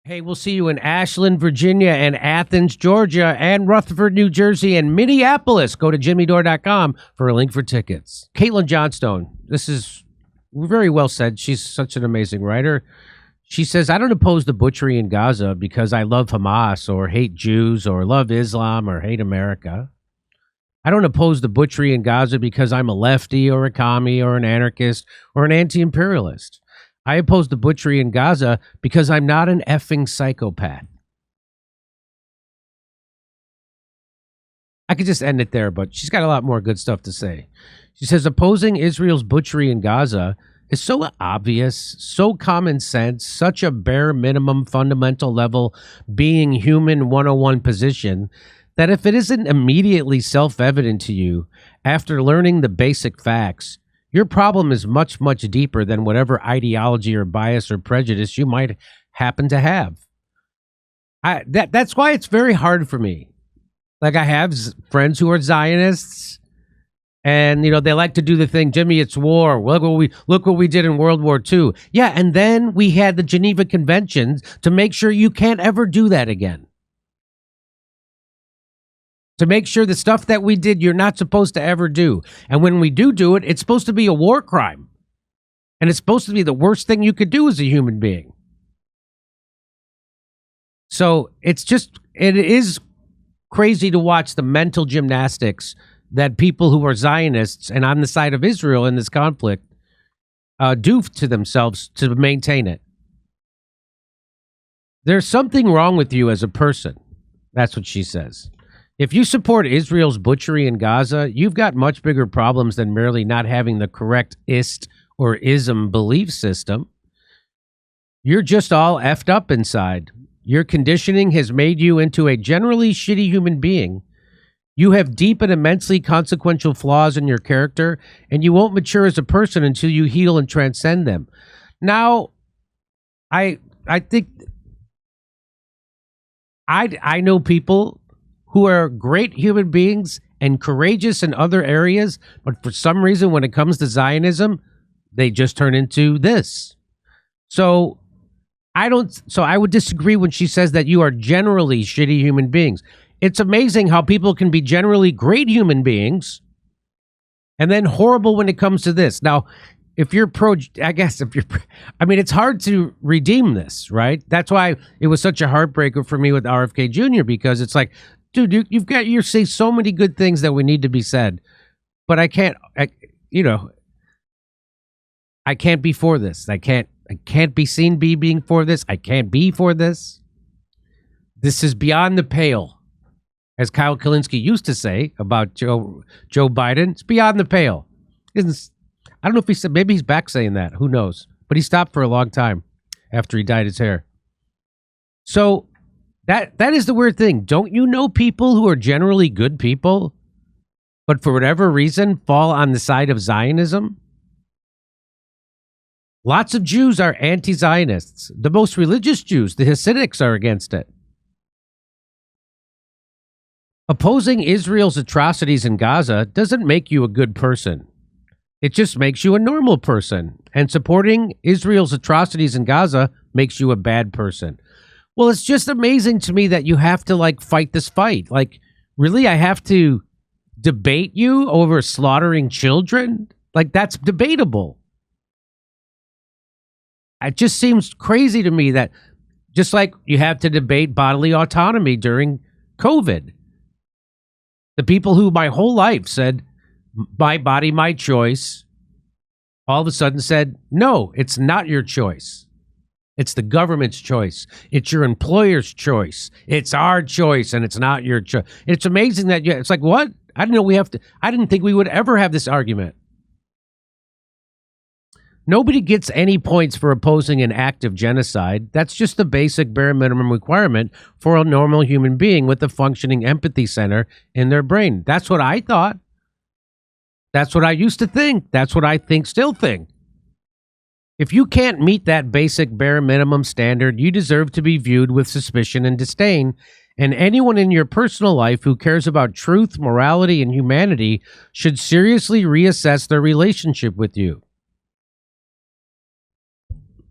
Hey, we'll see you in Ashland, Virginia, and Athens, Georgia, and Rutherford, New Jersey, and Minneapolis. Go to jimmydore.com for a link for tickets. Caitlin Johnstone, this is very well said. She's such an amazing writer. She says, I don't oppose the butchery in Gaza because I love Hamas or hate Jews or love Islam or hate America. I don't oppose the butchery in Gaza because I'm a lefty or a commie or an anarchist or an anti-imperialist. I oppose the butchery in Gaza because I'm not an effing psychopath. I could just end it there, but she's got a lot more good stuff to say. She says, opposing Israel's butchery in Gaza is so obvious, so common sense, such a bare minimum fundamental level being human 101 position that if it isn't immediately self-evident to you after learning the basic facts, your problem is much, much deeper than whatever ideology or bias or prejudice you might happen to have. That's why it's very hard for me. Like, I have friends who are Zionists, and they like to do the thing, Jimmy, it's war. Look what we did in World War II. Yeah, and then we had the Geneva Conventions to make sure you can't ever do that again. To make sure the stuff that we did, you're not supposed to ever do. And when we do it, it's supposed to be a war crime. And it's supposed to be the worst thing you could do as a human being. So it is crazy to watch the mental gymnastics that people who are Zionists and on the side of Israel in this conflict do to themselves to maintain it. There's something wrong with you as a person. That's what she says. If you support Israel's butchery in Gaza, you've got much bigger problems than merely not having the correct ist or ism belief system. You're just all effed up inside. Your conditioning has made you into a generally shitty human being. You have deep and immensely consequential flaws in your character, and you won't mature as a person until you heal and transcend them. Now, I think I know people who are great human beings and courageous in other areas, but for some reason, when it comes to Zionism, they just turn into this. So I would disagree when she says that you are generally shitty human beings. It's amazing how people can be generally great human beings and then horrible when it comes to this. Now, if you're it's hard to redeem this, right? That's why it was such a heartbreaker for me with RFK Jr., because it's like, dude, you say so many good things that we need to be said, but I can't be for this. I can't be seen being for this. I can't be for this. This is beyond the pale, as Kyle Kalinske used to say about Joe Biden. It's beyond the pale. I don't know if he said, maybe he's back saying that. Who knows? But he stopped for a long time after he dyed his hair. So that is the weird thing. Don't you know people who are generally good people, but for whatever reason fall on the side of Zionism? Lots of Jews are anti-Zionists. The most religious Jews, the Hasidics, are against it. Opposing Israel's atrocities in Gaza doesn't make you a good person. It just makes you a normal person. And supporting Israel's atrocities in Gaza makes you a bad person. Well, it's just amazing to me that you have to fight this fight. Really, I have to debate you over slaughtering children? That's debatable. It just seems crazy to me that just like you have to debate bodily autonomy during COVID. The people who my whole life said, my body, my choice, all of a sudden said, no, it's not your choice. It's the government's choice. It's your employer's choice. It's our choice, and it's not your choice. It's amazing that it's like, what? I didn't think we would ever have this argument. Nobody gets any points for opposing an act of genocide. That's just the basic bare minimum requirement for a normal human being with a functioning empathy center in their brain. That's what I thought. That's what I used to think. That's what I still think. If you can't meet that basic bare minimum standard, you deserve to be viewed with suspicion and disdain, and anyone in your personal life who cares about truth, morality, and humanity should seriously reassess their relationship with you.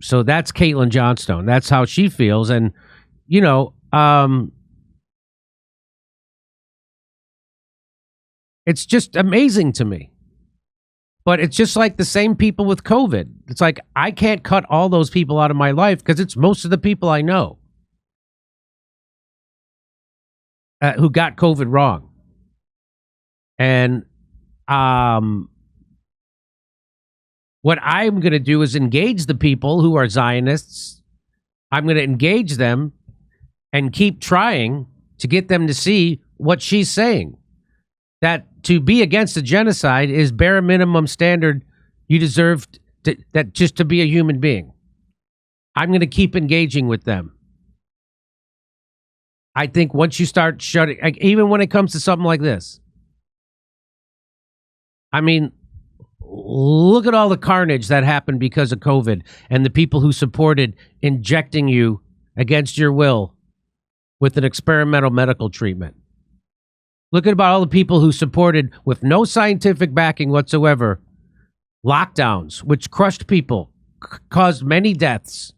So that's Caitlin Johnstone. That's how she feels. And, you know, it's just amazing to me. But it's just like the same people with COVID. It's like I can't cut all those people out of my life because it's most of the people I know who got COVID wrong. And what I'm going to do is engage the people who are Zionists. I'm going to engage them and keep trying to get them to see what she's saying. That to be against a genocide is bare minimum standard you deserve that just to be a human being. I'm going to keep engaging with them. I think once you start shutting, like, even when it comes to something like this, I mean, look at all the carnage that happened because of COVID and the people who supported injecting you against your will with an experimental medical treatment. Look at about all the people who supported, with no scientific backing whatsoever, lockdowns, which crushed people, caused many deaths.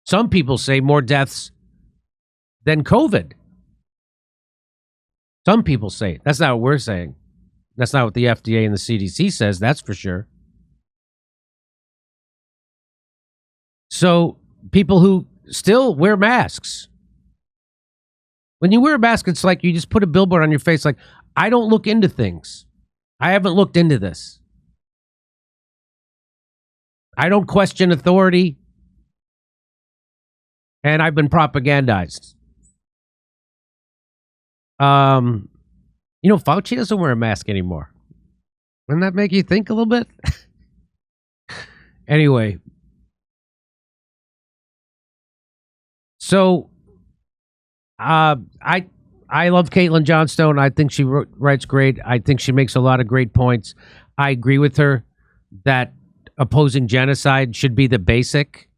Some people say more deaths than COVID. Some people say. That's not what we're saying. That's not what the FDA and the CDC says, that's for sure. So people who still wear masks. When you wear a mask, it's like you just put a billboard on your face like, I don't look into things. I haven't looked into this. I don't question authority. And I've been propagandized. You know, Fauci doesn't wear a mask anymore. Wouldn't that make you think a little bit? Anyway. So, I love Caitlin Johnstone. I think she writes great. I think she makes a lot of great points. I agree with her that opposing genocide should be the basic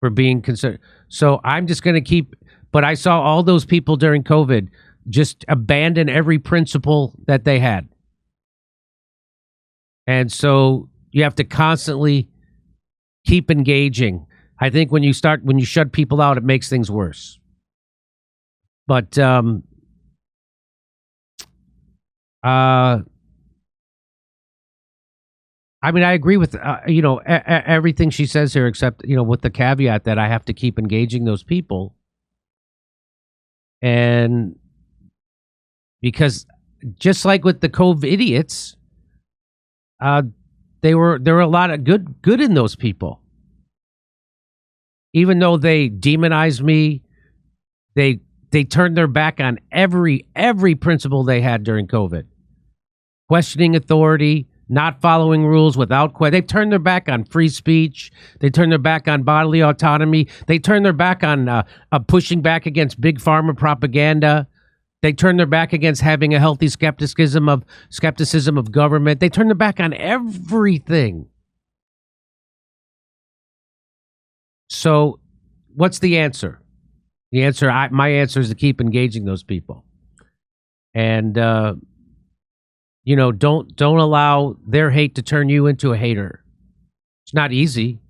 for being concerned. So I'm just going to keep, but I saw all those people during COVID just abandon every principle that they had. And so you have to constantly keep engaging. I think when you shut people out, it makes things worse. But I mean, I agree with you know, everything she says here, except, you know, with the caveat that I have to keep engaging those people, and because just like with the COVID idiots, there were a lot of good in those people, even though they demonized me, they turned their back on every principle they had during COVID. Questioning authority, not following rules without question. They turned their back on free speech. They turned their back on bodily autonomy. They turned their back on pushing back against big pharma propaganda. They turned their back against having a healthy skepticism of government. They turned their back on everything. So, what's the answer? The answer, my answer is to keep engaging those people, and you know, don't allow their hate to turn you into a hater. It's not easy.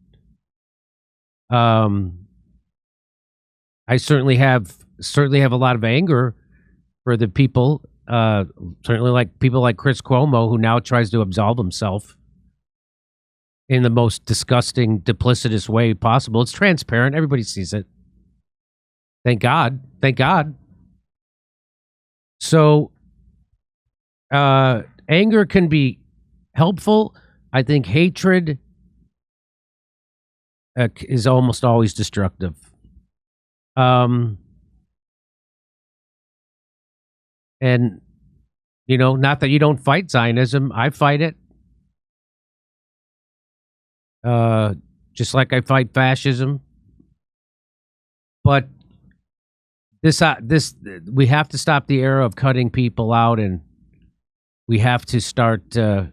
I certainly have a lot of anger for the people, certainly like people like Chris Cuomo, who now tries to absolve himself in the most disgusting, duplicitous way possible. It's transparent. Everybody sees it. Thank God. Thank God. So, anger can be helpful. I think hatred is almost always destructive. And, you know, not that you don't fight Zionism. I fight it. Just like I fight fascism. But this we have to stop the era of cutting people out, and we have to start, because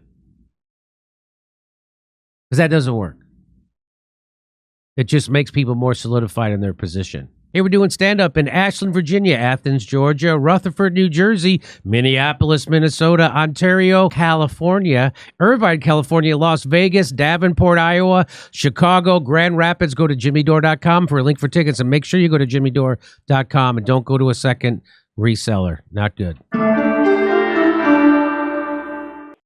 that doesn't work. It just makes people more solidified in their position. Hey, we're doing stand-up in Ashland, Virginia, Athens, Georgia, Rutherford, New Jersey, Minneapolis, Minnesota, Ontario, California, Irvine, California, Las Vegas, Davenport, Iowa, Chicago, Grand Rapids. Go to jimmydore.com for a link for tickets, and make sure you go to jimmydore.com and don't go to a second reseller. Not good.